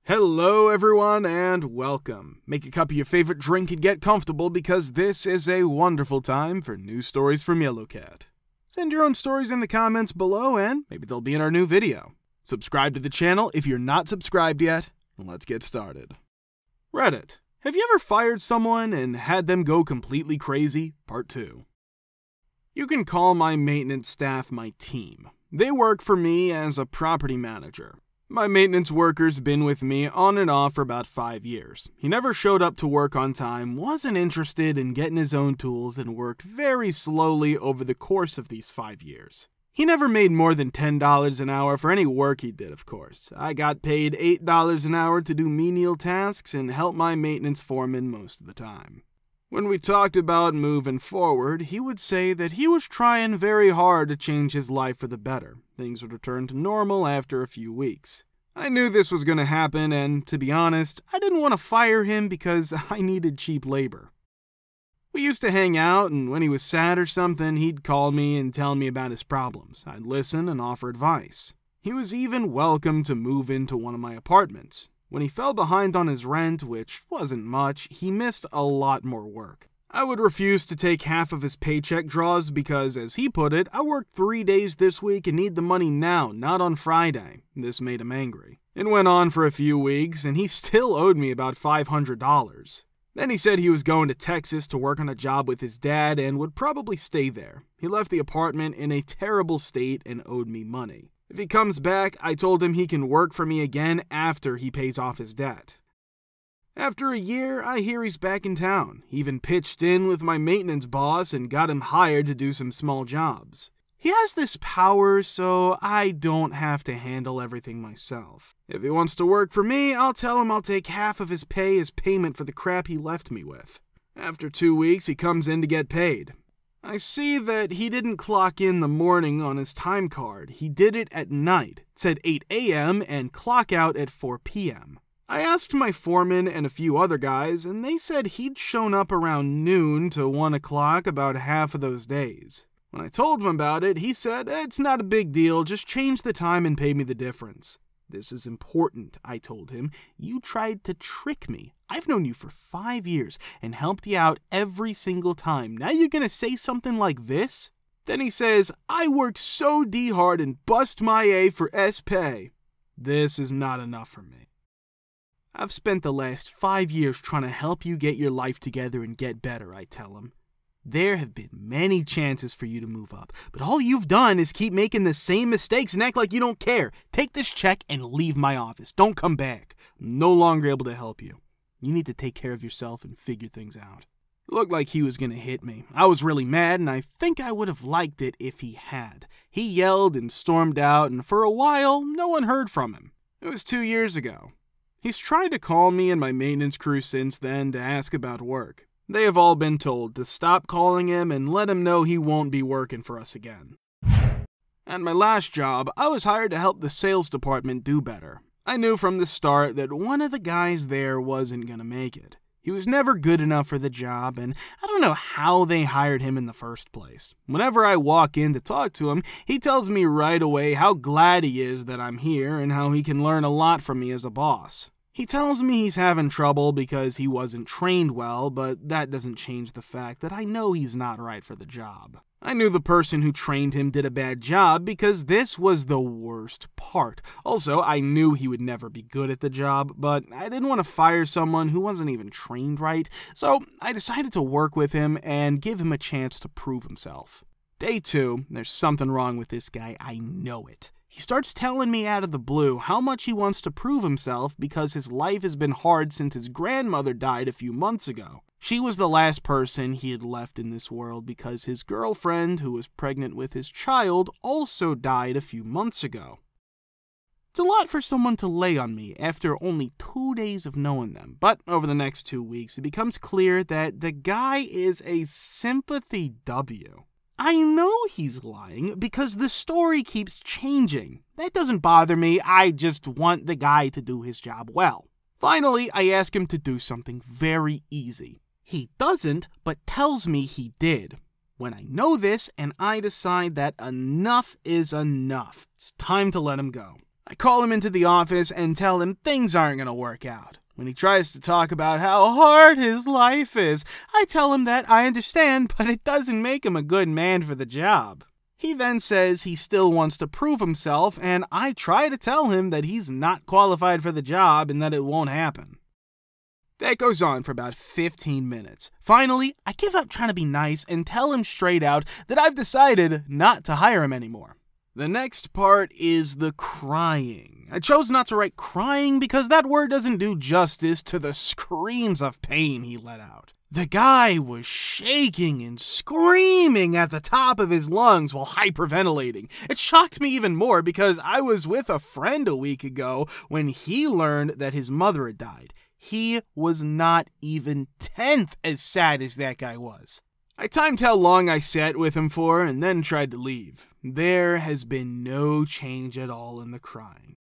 Hello everyone and welcome. Make a cup of your favorite drink and get comfortable because this is a wonderful time for news stories from Yellowcat. Send your own stories in the comments below and maybe they'll be in our new video. Subscribe to the channel if you're not subscribed yet, and let's get started. Reddit. Have you ever fired someone and had them go completely crazy? Part 2. You can call my maintenance staff my team. They work for me as a property manager. My maintenance worker's been with me on and off for about 5 years. He never showed up to work on time, wasn't interested in getting his own tools, and worked very slowly over the course of these 5 years. He never made more than $10 an hour for any work he did, of course. I got paid $8 an hour to do menial tasks and help my maintenance foreman most of the time. When we talked about moving forward, he would say that he was trying very hard to change his life for the better. Things would return to normal after a few weeks. I knew this was going to happen, and to be honest, I didn't want to fire him because I needed cheap labor. We used to hang out, and when he was sad or something, he'd call me and tell me about his problems. I'd listen and offer advice. He was even welcome to move into one of my apartments. When he fell behind on his rent, which wasn't much, he missed a lot more work. I would refuse to take half of his paycheck draws because, as he put it, I worked 3 days this week and need the money now, not on Friday. This made him angry. It went on for a few weeks, and he still owed me about $500. Then he said he was going to Texas to work on a job with his dad and would probably stay there. He left the apartment in a terrible state and owed me money. If he comes back, I told him he can work for me again after he pays off his debt. After a year, I hear he's back in town. He even pitched in with my maintenance boss and got him hired to do some small jobs. He has this power, so I don't have to handle everything myself. If he wants to work for me, I'll tell him I'll take half of his pay as payment for the crap he left me with. After 2 weeks, he comes in to get paid. I see that he didn't clock in the morning on his time card. He did it at night. It said 8 a.m. and clock out at 4 p.m. I asked my foreman and a few other guys, and they said he'd shown up around noon to 1 o'clock about half of those days. When I told him about it, he said, "It's not a big deal, just change the time and pay me the difference." "This is important," I told him. "You tried to trick me. I've known you for 5 years and helped you out every single time. Now you're gonna say something like this?" Then he says, "I work so hard and bust my A for S-Pay." This is not enough for me. "I've spent the last 5 years trying to help you get your life together and get better," I tell him. "There have been many chances for you to move up, but all you've done is keep making the same mistakes and act like you don't care. Take this check and leave my office. Don't come back. I'm no longer able to help you. You need to take care of yourself and figure things out." It looked like he was going to hit me. I was really mad, and I think I would have liked it if he had. He yelled and stormed out, and for a while, no one heard from him. It was 2 years ago. He's tried to call me and my maintenance crew since then to ask about work. They have all been told to stop calling him and let him know he won't be working for us again. At my last job, I was hired to help the sales department do better. I knew from the start that one of the guys there wasn't going to make it. He was never good enough for the job, and I don't know how they hired him in the first place. Whenever I walk in to talk to him, he tells me right away how glad he is that I'm here and how he can learn a lot from me as a boss. He tells me he's having trouble because he wasn't trained well, but that doesn't change the fact that I know he's not right for the job. I knew the person who trained him did a bad job because this was the worst part. Also, I knew he would never be good at the job, but I didn't want to fire someone who wasn't even trained right, so I decided to work with him and give him a chance to prove himself. Day 2, there's something wrong with this guy, I know it. He starts telling me out of the blue how much he wants to prove himself because his life has been hard since his grandmother died a few months ago. She was the last person he had left in this world because his girlfriend, who was pregnant with his child, also died a few months ago. It's a lot for someone to lay on me after only 2 days of knowing them, but over the next 2 weeks it becomes clear that the guy is a sympathy W. I know he's lying because the story keeps changing. That doesn't bother me, I just want the guy to do his job well. Finally, I ask him to do something very easy. He doesn't, but tells me he did. When I know this and I decide that enough is enough, it's time to let him go. I call him into the office and tell him things aren't going to work out. When he tries to talk about how hard his life is, I tell him that I understand, but it doesn't make him a good man for the job. He then says he still wants to prove himself, and I try to tell him that he's not qualified for the job and that it won't happen. That goes on for about 15 minutes. Finally, I give up trying to be nice and tell him straight out that I've decided not to hire him anymore. The next part is the crying. I chose not to write crying because that word doesn't do justice to the screams of pain he let out. The guy was shaking and screaming at the top of his lungs while hyperventilating. It shocked me even more because I was with a friend a week ago when he learned that his mother had died. He was not even 10th as sad as that guy was. I timed how long I sat with him for and then tried to leave. There has been no change at all in the crying.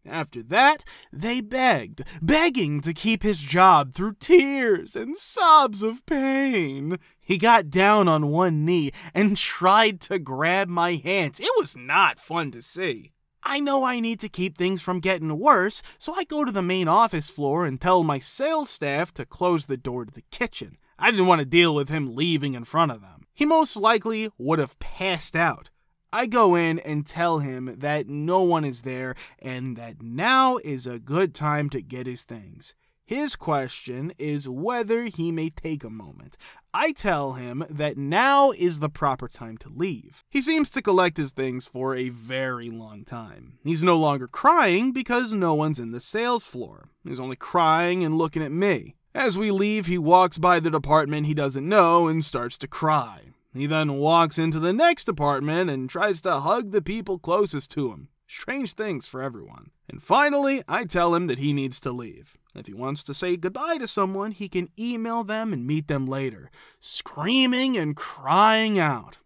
After that, they begging to keep his job through tears and sobs of pain. He got down on one knee and tried to grab my hands. It was not fun to see. I know I need to keep things from getting worse, so I go to the main office floor and tell my sales staff to close the door to the kitchen. I didn't want to deal with him leaving in front of them. He most likely would have passed out. I go in and tell him that no one is there and that now is a good time to get his things. His question is whether he may take a moment. I tell him that now is the proper time to leave. He seems to collect his things for a very long time. He's no longer crying because no one's in the sales floor. He's only crying and looking at me. As we leave, he walks by the department he doesn't know and starts to cry. He then walks into the next apartment and tries to hug the people closest to him. Strange things for everyone. And finally, I tell him that he needs to leave. If he wants to say goodbye to someone, he can email them and meet them later, screaming and crying out.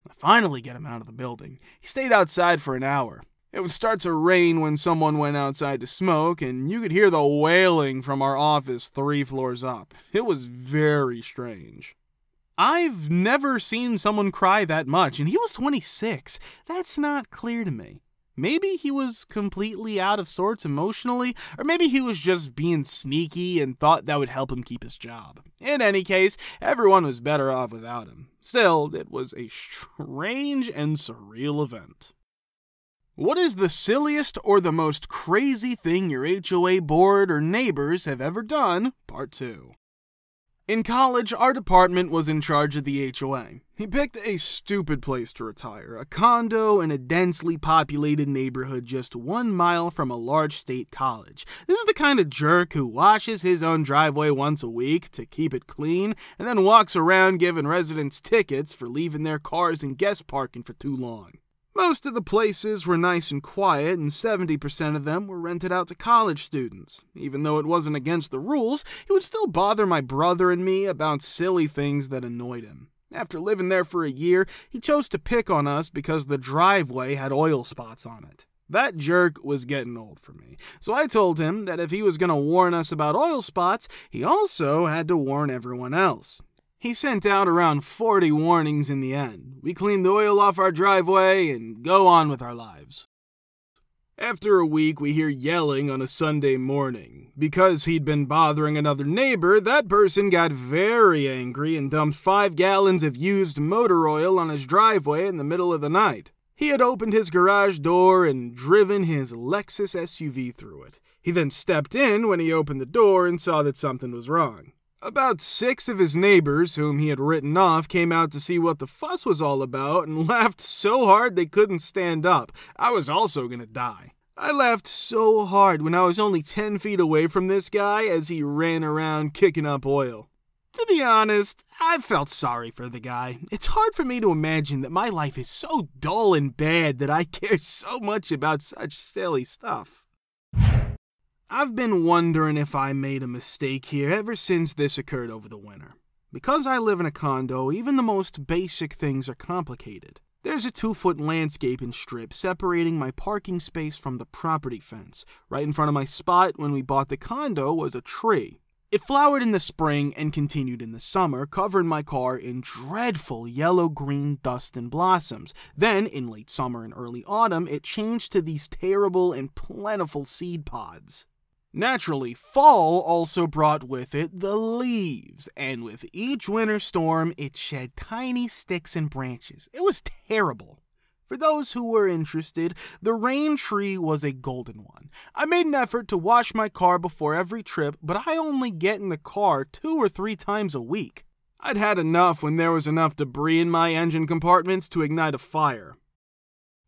I finally get him out of the building. He stayed outside for an hour. It would start to rain when someone went outside to smoke, and you could hear the wailing from our office 3 floors up. It was very strange. I've never seen someone cry that much, and he was 26. That's not clear to me. Maybe he was completely out of sorts emotionally, or maybe he was just being sneaky and thought that would help him keep his job. In any case, everyone was better off without him. Still, it was a strange and surreal event. What is the silliest or the most crazy thing your HOA board or neighbors have ever done? Part 2. In college, our department was in charge of the HOA. He picked a stupid place to retire, a condo in a densely populated neighborhood just 1 mile from a large state college. This is the kind of jerk who washes his own driveway once a week to keep it clean, and then walks around giving residents tickets for leaving their cars in guest parking for too long. Most of the places were nice and quiet, and 70% of them were rented out to college students. Even though it wasn't against the rules, he would still bother my brother and me about silly things that annoyed him. After living there for a year, he chose to pick on us because the driveway had oil spots on it. That jerk was getting old for me, so I told him that if he was going to warn us about oil spots, he also had to warn everyone else. He sent out around 40 warnings in the end. We cleaned the oil off our driveway and go on with our lives. After a week, we hear yelling on a Sunday morning. Because he'd been bothering another neighbor, that person got very angry and dumped 5 gallons of used motor oil on his driveway in the middle of the night. He had opened his garage door and driven his Lexus SUV through it. He then stepped in when he opened the door and saw that something was wrong. About 6 of his neighbors, whom he had written off, came out to see what the fuss was all about and laughed so hard they couldn't stand up. I was also gonna die. I laughed so hard when I was only 10 feet away from this guy as he ran around kicking up oil. To be honest, I felt sorry for the guy. It's hard for me to imagine that my life is so dull and bad that I care so much about such silly stuff. I've been wondering if I made a mistake here ever since this occurred over the winter. Because I live in a condo, even the most basic things are complicated. There's a 2-foot landscaping strip separating my parking space from the property fence. Right in front of my spot when we bought the condo was a tree. It flowered in the spring and continued in the summer, covering my car in dreadful yellow-green dust and blossoms. Then, in late summer and early autumn, it changed to these terrible and plentiful seed pods. Naturally, fall also brought with it the leaves, and with each winter storm, it shed tiny sticks and branches. It was terrible. For those who were interested, the rain tree was a golden one. I made an effort to wash my car before every trip, but I only get in the car 2 or 3 times a week. I'd had enough when there was enough debris in my engine compartments to ignite a fire.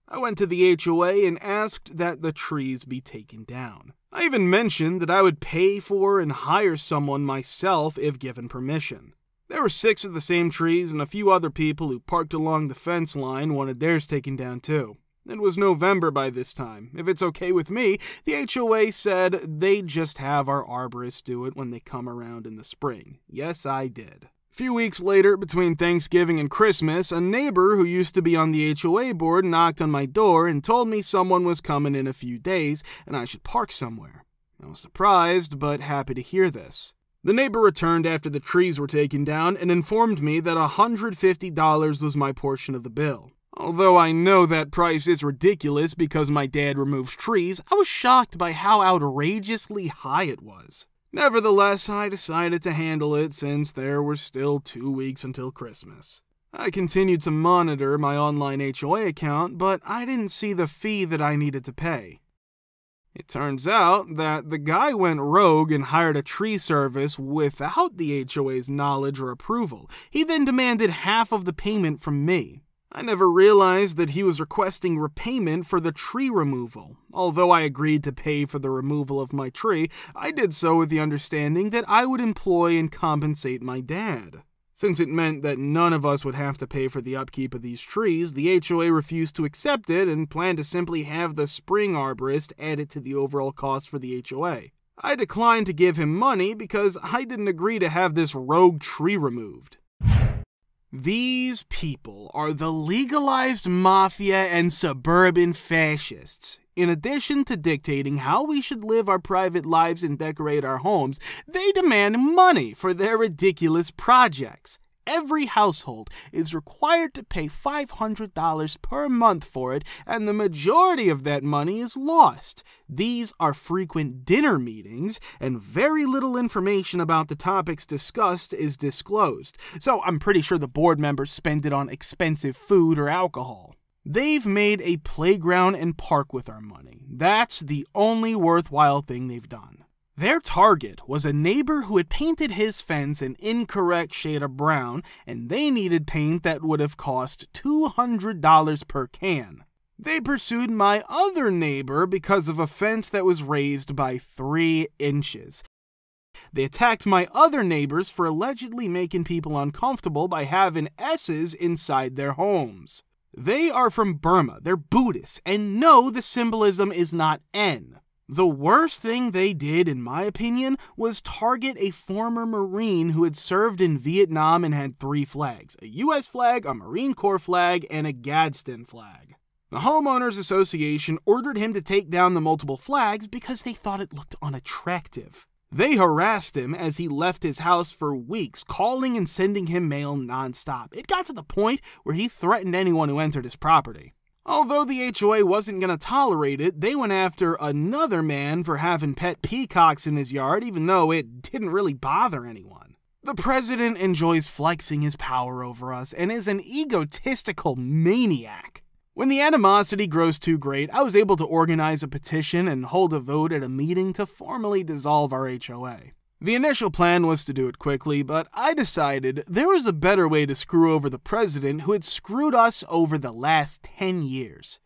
I went to the HOA and asked that the trees be taken down. I even mentioned that I would pay for and hire someone myself if given permission. There were 6 of the same trees, and a few other people who parked along the fence line wanted theirs taken down too. It was November by this time. If it's okay with me, the HOA said they'd just have our arborist do it when they come around in the spring. Yes, I did. A few weeks later, between Thanksgiving and Christmas, a neighbor who used to be on the HOA board knocked on my door and told me someone was coming in a few days and I should park somewhere. I was surprised, but happy to hear this. The neighbor returned after the trees were taken down and informed me that $150 was my portion of the bill. Although I know that price is ridiculous because my dad removes trees, I was shocked by how outrageously high it was. Nevertheless, I decided to handle it since there were still 2 weeks until Christmas. I continued to monitor my online HOA account, but I didn't see the fee that I needed to pay. It turns out that the guy went rogue and hired a tree service without the HOA's knowledge or approval. He then demanded half of the payment from me. I never realized that he was requesting repayment for the tree removal. Although I agreed to pay for the removal of my tree, I did so with the understanding that I would employ and compensate my dad. Since it meant that none of us would have to pay for the upkeep of these trees, the HOA refused to accept it and planned to simply have the spring arborist add it to the overall cost for the HOA. I declined to give him money because I didn't agree to have this rogue tree removed. These people are the legalized mafia and suburban fascists. In addition to dictating how we should live our private lives and decorate our homes, they demand money for their ridiculous projects. Every household is required to pay $500 per month for it, and the majority of that money is lost. These are frequent dinner meetings, and very little information about the topics discussed is disclosed, so I'm pretty sure the board members spend it on expensive food or alcohol. They've made a playground and park with our money. That's the only worthwhile thing they've done. Their target was a neighbor who had painted his fence an incorrect shade of brown, and they needed paint that would have cost $200 per can. They pursued my other neighbor because of a fence that was raised by 3 inches. They attacked my other neighbors for allegedly making people uncomfortable by having S's inside their homes. They are from Burma, they're Buddhists, and no, the symbolism is not N. The worst thing they did, in my opinion, was target a former Marine who had served in Vietnam and had 3 flags: a U.S. flag, a Marine Corps flag, and a Gadsden flag. The Homeowners Association ordered him to take down the multiple flags because they thought it looked unattractive. They harassed him as he left his house for weeks, calling and sending him mail nonstop. It got to the point where he threatened anyone who entered his property. Although the HOA wasn't going to tolerate it, they went after another man for having pet peacocks in his yard, even though it didn't really bother anyone. The president enjoys flexing his power over us and is an egotistical maniac. When the animosity grows too great, I was able to organize a petition and hold a vote at a meeting to formally dissolve our HOA. The initial plan was to do it quickly, but I decided there was a better way to screw over the president who had screwed us over the last 10 years.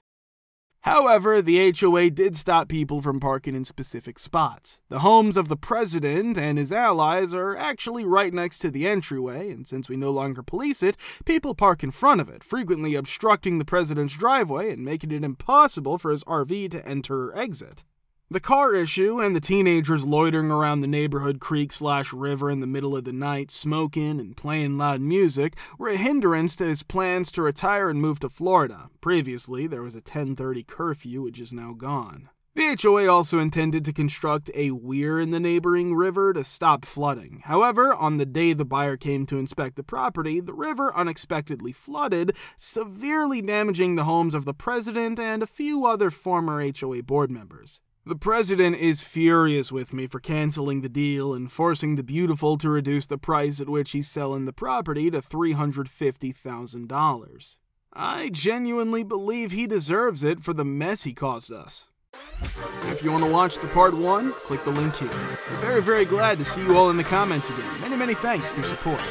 However, the HOA did stop people from parking in specific spots. The homes of the president and his allies are actually right next to the entryway, and since we no longer police it, people park in front of it, frequently obstructing the president's driveway and making it impossible for his RV to enter or exit. The car issue and the teenagers loitering around the neighborhood creek/river in the middle of the night, smoking and playing loud music, were a hindrance to his plans to retire and move to Florida. Previously, there was a 10:30 curfew, which is now gone. The HOA also intended to construct a weir in the neighboring river to stop flooding. However, on the day the buyer came to inspect the property, the river unexpectedly flooded, severely damaging the homes of the president and a few other former HOA board members. The president is furious with me for canceling the deal and forcing the beautiful to reduce the price at which he's selling the property to $350,000. I genuinely believe he deserves it for the mess he caused us. If you want to watch the part 1, click the link here. We're very glad to see you all in the comments again. Many thanks for your support.